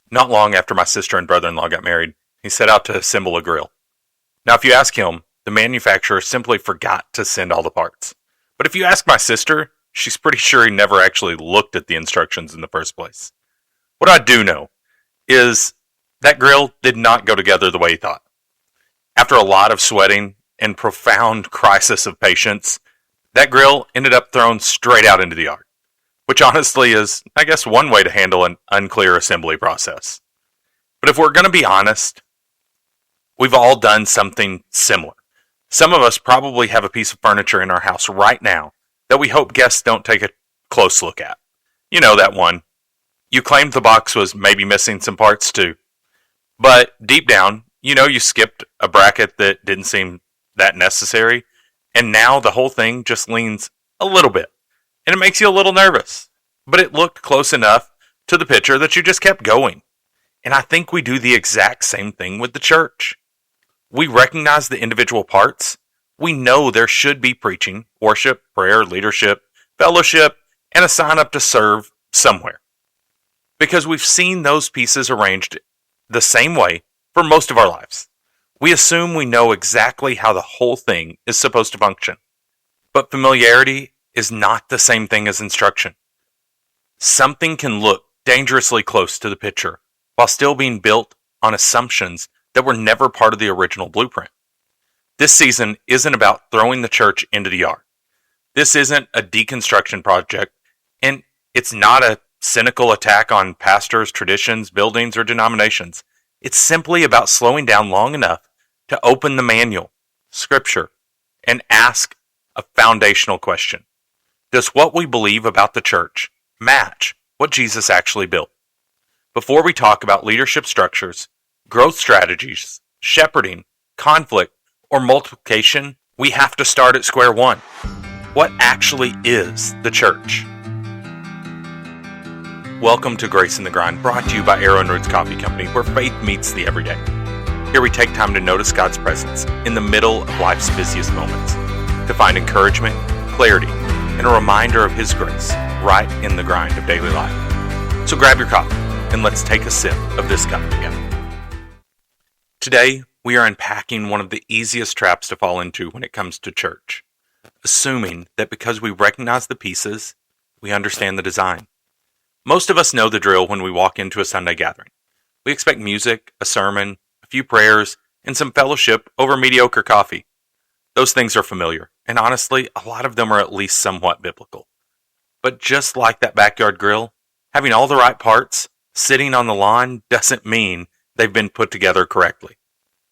Not long after my sister and brother-in-law got married, he set out to assemble a grill. Now, if you ask him, the manufacturer simply forgot to send all the parts. But if you ask my sister, she's pretty sure he never actually looked at the instructions in the first place. What I do know is that grill did not go together the way he thought. After a lot of sweating and profound crisis of patience, that grill ended up thrown straight out into the yard, which honestly is, I guess, one way to handle an unclear assembly process. But if we're going to be honest, we've all done something similar. Some of us probably have a piece of furniture in our house right now that we hope guests don't take a close look at. You know that one. You claimed the box was maybe missing some parts too. But deep down, you know you skipped a bracket that didn't seem that necessary, and now the whole thing just leans a little bit, and it makes you a little nervous. But it looked close enough to the picture that you just kept going. And I think we do the exact same thing with the church. We recognize the individual parts. We know there should be preaching, worship, prayer, leadership, fellowship, and a sign up to serve somewhere. Because we've seen those pieces arranged the same way for most of our lives. We assume we know exactly how the whole thing is supposed to function. But familiarity is not the same thing as instruction. Something can look dangerously close to the picture while still being built on assumptions that were never part of the original blueprint. This season isn't about throwing the church into the yard. This isn't a deconstruction project, and it's not a cynical attack on pastors, traditions, buildings, or denominations. It's simply about slowing down long enough to open the manual, scripture, and ask a foundational question. Does what we believe about the church match what Jesus actually built? Before we talk about leadership structures, growth strategies, shepherding, conflict, or multiplication, we have to start at square one. What actually is the church? Welcome to Grace in the Grind, brought to you by Arrow and Roots Coffee Company, where faith meets the everyday. Here we take time to notice God's presence in the middle of life's busiest moments, to find encouragement, clarity, and a reminder of His grace right in the grind of daily life. So grab your coffee and let's take a sip of this cup together. Today, we are unpacking one of the easiest traps to fall into when it comes to church, assuming that because we recognize the pieces, we understand the design. Most of us know the drill when we walk into a Sunday gathering. We expect music, a sermon, a few prayers, and some fellowship over mediocre coffee. Those things are familiar, and honestly, a lot of them are at least somewhat biblical. But just like that backyard grill, having all the right parts sitting on the lawn doesn't mean they've been put together correctly.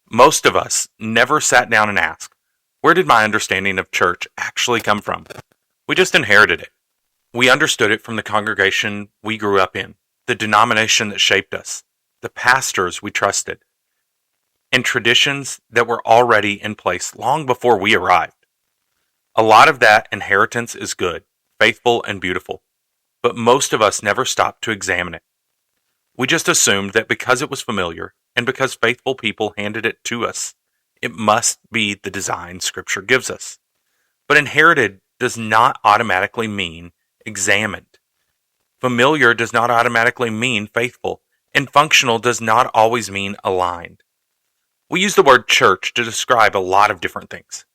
Most of us never sat down and asked, where did my understanding of church actually come from? We just inherited it. We understood it from the congregation we grew up in, the denomination that shaped us, the pastors we trusted, and traditions that were already in place long before we arrived. A lot of that inheritance is good, faithful, and beautiful, but most of us never stopped to examine it. We just assumed that because it was familiar, and because faithful people handed it to us, it must be the design Scripture gives us. But inherited does not automatically mean examined. Familiar does not automatically mean faithful, and functional does not always mean aligned. We use the word church to describe a lot of different things.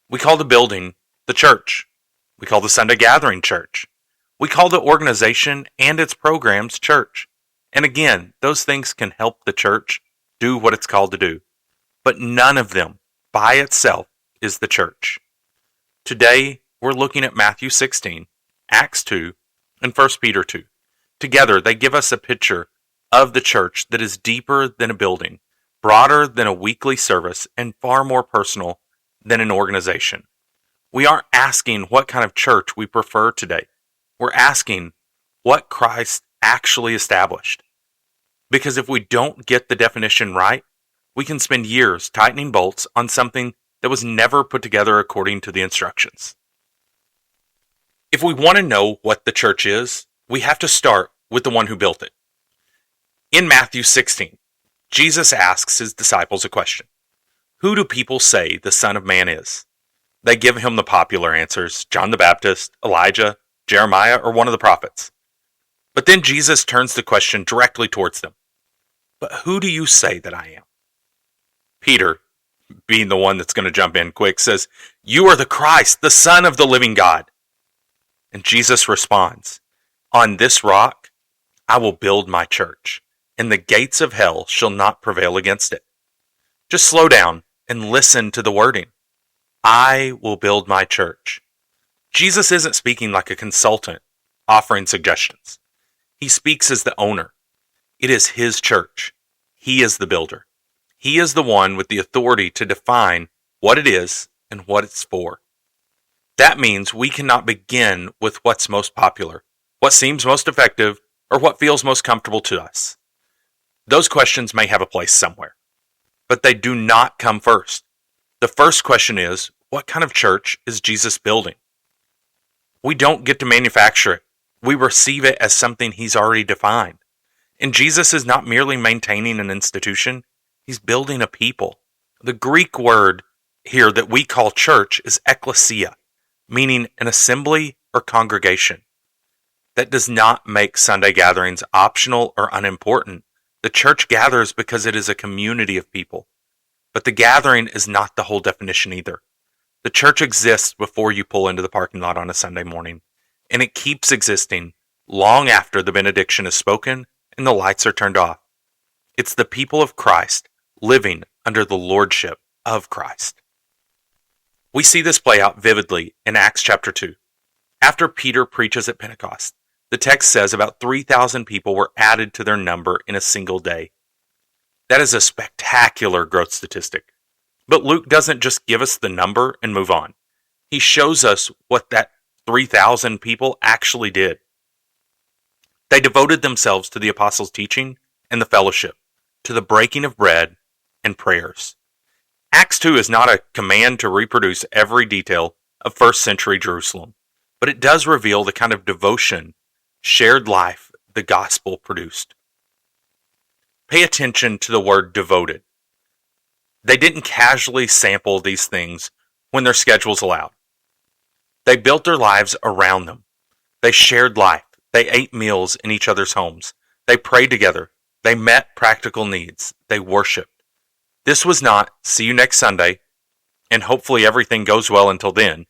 We call the building the church. We call the Sunday gathering church. We call the organization and its programs church. And again, those things can help the church do what it's called to do. But none of them by itself is the church. Today, we're looking at Matthew 16, Acts 2, and 1 Peter 2. Together, they give us a picture of the church that is deeper than a building, broader than a weekly service, and far more personal than an organization. We aren't asking what kind of church we prefer today. We're asking what Christ actually established. Because if we don't get the definition right, we can spend years tightening bolts on something that was never put together according to the instructions. If we want to know what the church is, we have to start with the one who built it. In Matthew 16, Jesus asks his disciples a question. Who do people say the Son of Man is? They give him the popular answers, John the Baptist, Elijah, Jeremiah, or one of the prophets. But then Jesus turns the question directly towards them. But who do you say that I am? Peter, being the one that's going to jump in quick, says, You are the Christ, the Son of the living God. And Jesus responds, On this rock I will build my church, and the gates of hell shall not prevail against it. Just slow down and listen to the wording. I will build my church. Jesus isn't speaking like a consultant offering suggestions. He speaks as the owner. It is his church. He is the builder. He is the one with the authority to define what it is and what it's for. That means we cannot begin with what's most popular, what seems most effective, or what feels most comfortable to us. Those questions may have a place somewhere, but they do not come first. The first question is, what kind of church is Jesus building? We don't get to manufacture it. We receive it as something he's already defined. And Jesus is not merely maintaining an institution, he's building a people. The Greek word here that we call church is ekklesia, meaning an assembly or congregation. That does not make Sunday gatherings optional or unimportant. The church gathers because it is a community of people. But the gathering is not the whole definition either. The church exists before you pull into the parking lot on a Sunday morning, and it keeps existing long after the benediction is spoken and the lights are turned off. It's the people of Christ living under the lordship of Christ. We see this play out vividly in Acts chapter 2. After Peter preaches at Pentecost, the text says about 3,000 people were added to their number in a single day. That is a spectacular growth statistic. But Luke doesn't just give us the number and move on. He shows us what that 3,000 people actually did. They devoted themselves to the apostles' teaching and the fellowship, to the breaking of bread and prayers. Acts 2 is not a command to reproduce every detail of first century Jerusalem, but it does reveal the kind of devotion, shared life the gospel produced. Pay attention to the word devoted. They didn't casually sample these things when their schedules allowed. They built their lives around them. They shared life. They ate meals in each other's homes. They prayed together. They met practical needs. They worshiped. This was not, see you next Sunday, and hopefully everything goes well until then.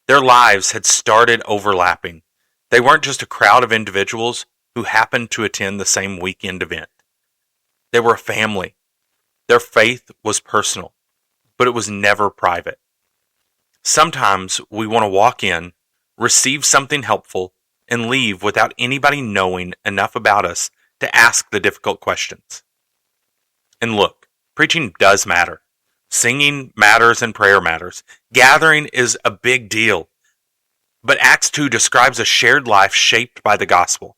Their lives had started overlapping. They weren't just a crowd of individuals who happened to attend the same weekend event. They were a family. Their faith was personal, but it was never private. Sometimes we want to walk in, receive something helpful, and leave without anybody knowing enough about us to ask the difficult questions. And look, preaching does matter. Singing matters and prayer matters. Gathering is a big deal. But Acts 2 describes a shared life shaped by the gospel.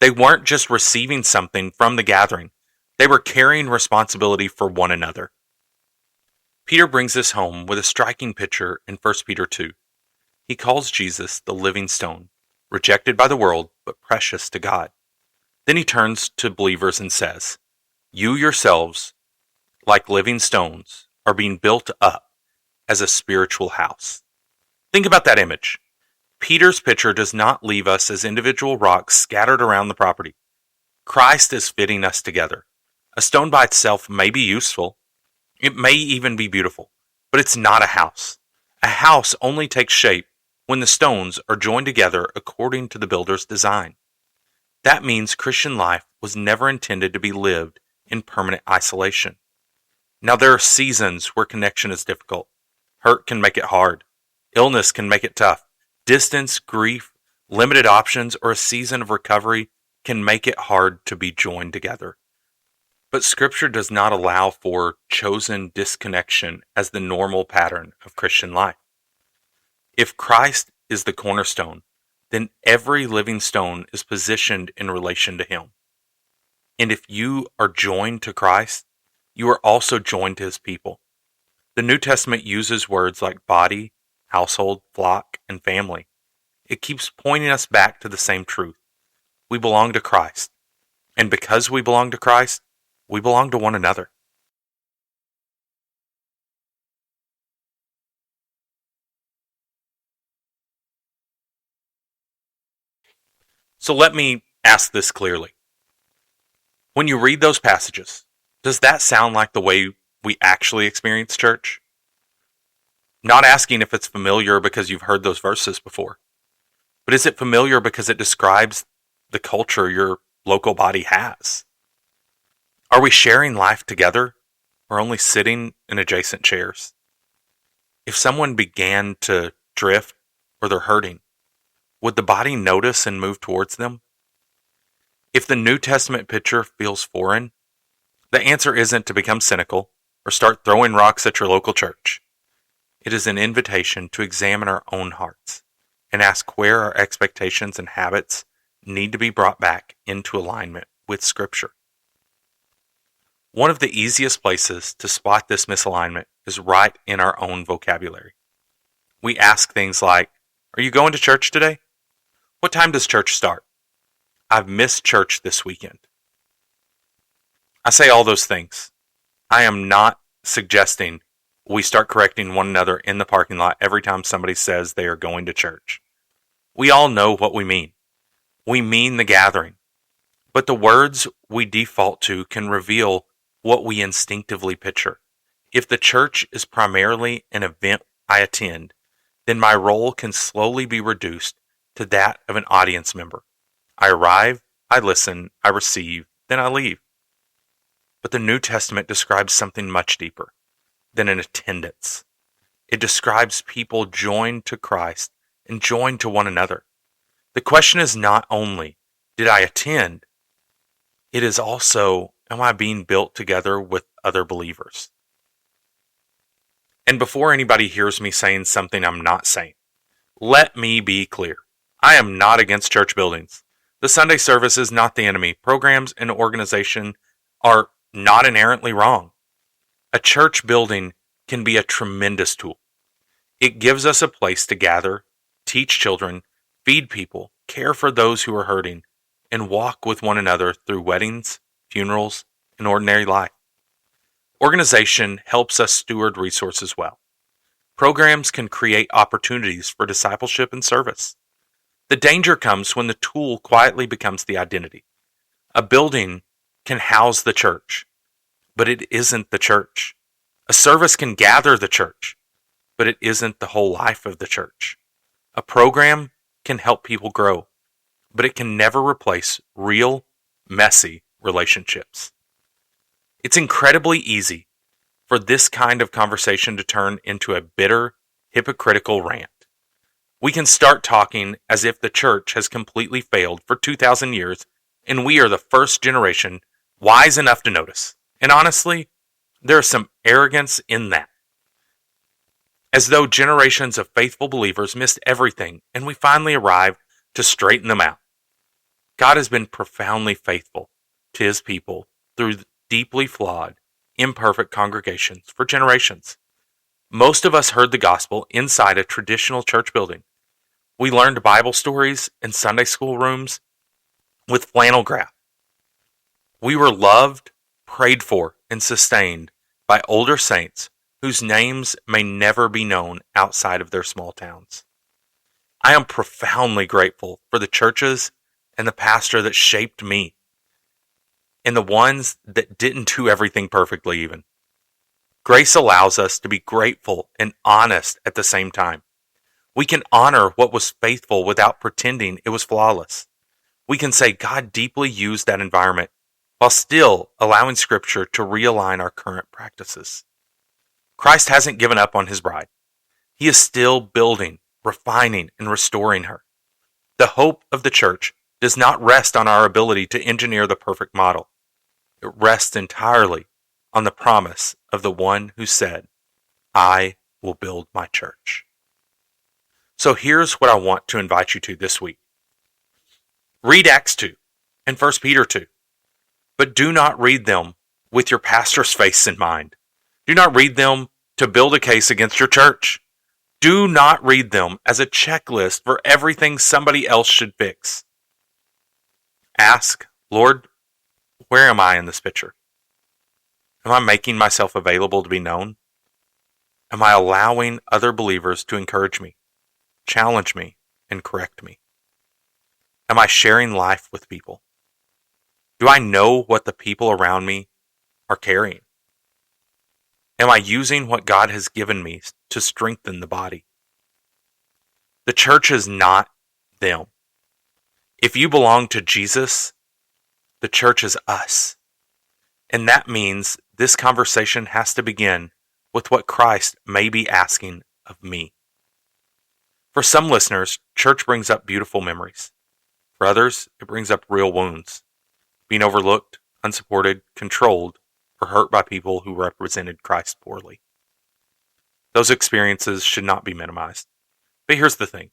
They weren't just receiving something from the gathering. They were carrying responsibility for one another. Peter brings this home with a striking picture in 1 Peter 2. He calls Jesus the living stone, rejected by the world, but precious to God. Then he turns to believers and says, You yourselves, like living stones, are being built up as a spiritual house. Think about that image. Peter's picture does not leave us as individual rocks scattered around the property. Christ is fitting us together. A stone by itself may be useful. It may even be beautiful, but it's not a house. A house only takes shape when the stones are joined together according to the builder's design. That means Christian life was never intended to be lived in permanent isolation. Now, there are seasons where connection is difficult. Hurt can make it hard. Illness can make it tough. Distance, grief, limited options, or a season of recovery can make it hard to be joined together. But Scripture does not allow for chosen disconnection as the normal pattern of Christian life. If Christ is the cornerstone, then every living stone is positioned in relation to Him. And if you are joined to Christ, you are also joined to His people. The New Testament uses words like body, household, flock, and family. It keeps pointing us back to the same truth. We belong to Christ. And because we belong to Christ, we belong to one another. So let me ask this clearly. When you read those passages, does that sound like the way we actually experience church? Not asking if it's familiar because you've heard those verses before, but is it familiar because it describes the culture your local body has? Are we sharing life together or only sitting in adjacent chairs? If someone began to drift or they're hurting, would the body notice and move towards them? If the New Testament picture feels foreign, the answer isn't to become cynical or start throwing rocks at your local church. It is an invitation to examine our own hearts and ask where our expectations and habits need to be brought back into alignment with Scripture. One of the easiest places to spot this misalignment is right in our own vocabulary. We ask things like, "Are you going to church today? What time does church start? I've missed church this weekend." I say all those things. I am not suggesting we start correcting one another in the parking lot every time somebody says they are going to church. We all know what we mean. We mean the gathering. But the words we default to can reveal what we instinctively picture. If the church is primarily an event I attend, then my role can slowly be reduced to that of an audience member. I arrive, I listen, I receive, then I leave. But the New Testament describes something much deeper than an attendance. It describes people joined to Christ and joined to one another. The question is not only, did I attend? It is also, am I being built together with other believers? And before anybody hears me saying something I'm not saying, let me be clear. I am not against church buildings. The Sunday service is not the enemy. Programs and organization are not inherently wrong. A church building can be a tremendous tool. It gives us a place to gather, teach children, feed people, care for those who are hurting, and walk with one another through weddings, funerals, and ordinary life. Organization helps us steward resources well. Programs can create opportunities for discipleship and service. The danger comes when the tool quietly becomes the identity. A building can house the church, but it isn't the church. A service can gather the church, but it isn't the whole life of the church. A program can help people grow, but it can never replace real, messy relationships. It's incredibly easy for this kind of conversation to turn into a bitter, hypocritical rant. We can start talking as if the church has completely failed for 2,000 years and we are the first generation wise enough to notice. And honestly, there is some arrogance in that. As though generations of faithful believers missed everything and we finally arrived to straighten them out. God has been profoundly faithful to His people through deeply flawed, imperfect congregations for generations. Most of us heard the gospel inside a traditional church building. We learned Bible stories in Sunday school rooms with flannel graph. We were loved, prayed for, and sustained by older saints whose names may never be known outside of their small towns. I am profoundly grateful for the churches and the pastor that shaped me, and the ones that didn't do everything perfectly even. Grace allows us to be grateful and honest at the same time. We can honor what was faithful without pretending it was flawless. We can say God deeply used that environment while still allowing Scripture to realign our current practices. Christ hasn't given up on His bride. He is still building, refining, and restoring her. The hope of the church does not rest on our ability to engineer the perfect model. It rests entirely on the promise of the one who said, "I will build my church." So here's what I want to invite you to this week. Read Acts 2 and 1 Peter 2, but do not read them with your pastor's face in mind. Do not read them to build a case against your church. Do not read them as a checklist for everything somebody else should fix. Ask, Lord, where am I in this picture? Am I making myself available to be known? Am I allowing other believers to encourage me, challenge me, and correct me? Am I sharing life with people? Do I know what the people around me are carrying? Am I using what God has given me to strengthen the body? The church is not them. If you belong to Jesus, the church is us. And that means this conversation has to begin with what Christ may be asking of me. For some listeners, church brings up beautiful memories. For others, it brings up real wounds. Being overlooked, unsupported, controlled, or hurt by people who represented Christ poorly. Those experiences should not be minimized. But here's the thing.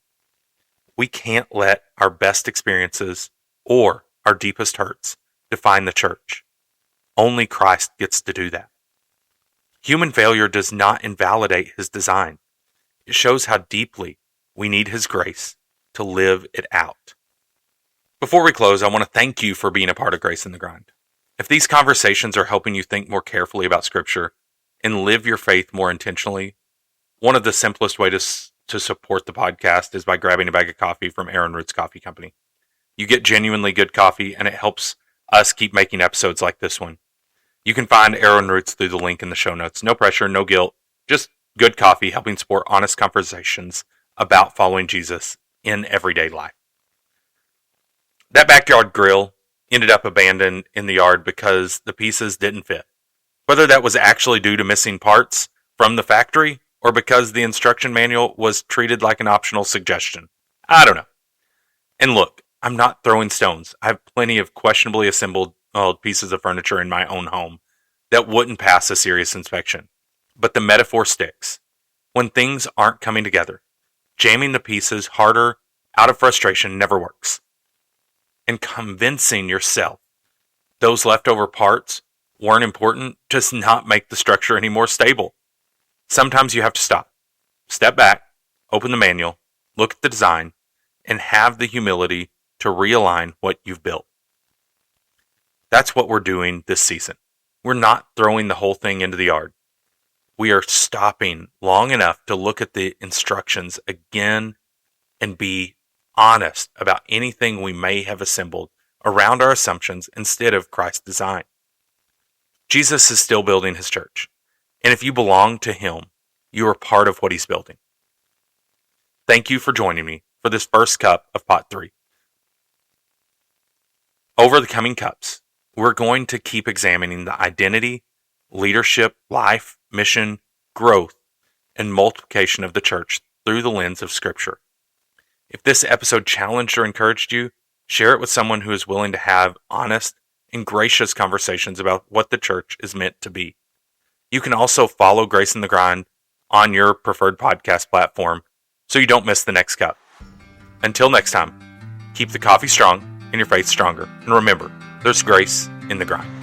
We can't let our best experiences or our deepest hurts define the church. Only Christ gets to do that. Human failure does not invalidate his design. It shows how deeply we need his grace to live it out. Before we close, I want to thank you for being a part of Grace in the Grind. If these conversations are helping you think more carefully about Scripture and live your faith more intentionally, one of the simplest ways to support the podcast is by grabbing a bag of coffee from Aaron Roots Coffee Company. You get genuinely good coffee, and it helps us keep making episodes like this one. You can find Aaron Roots through the link in the show notes. No pressure, no guilt, just good coffee helping support honest conversations about following Jesus in everyday life. That backyard grill ended up abandoned in the yard because the pieces didn't fit. Whether that was actually due to missing parts from the factory or because the instruction manual was treated like an optional suggestion, I don't know. And look, I'm not throwing stones. I have plenty of questionably assembled pieces of furniture in my own home that wouldn't pass a serious inspection. But the metaphor sticks. When things aren't coming together, jamming the pieces harder out of frustration never works. And convincing yourself those leftover parts weren't important does not make the structure any more stable. Sometimes you have to stop, step back, open the manual, look at the design, and have the humility to realign what you've built. That's what we're doing this season. We're not throwing the whole thing into the yard. We are stopping long enough to look at the instructions again and be honest about anything we may have assembled around our assumptions instead of Christ's design. Jesus is still building his church, and if you belong to him, you are part of what he's building. Thank you for joining me for this first cup of Pot 3. Over the coming cups, we're going to keep examining the identity, leadership, life, mission, growth, and multiplication of the church through the lens of Scripture. If this episode challenged or encouraged you, share it with someone who is willing to have honest and gracious conversations about what the church is meant to be. You can also follow Grace in the Grind on your preferred podcast platform so you don't miss the next cup. Until next time, keep the coffee strong and your faith stronger. And remember, there's grace in the grind.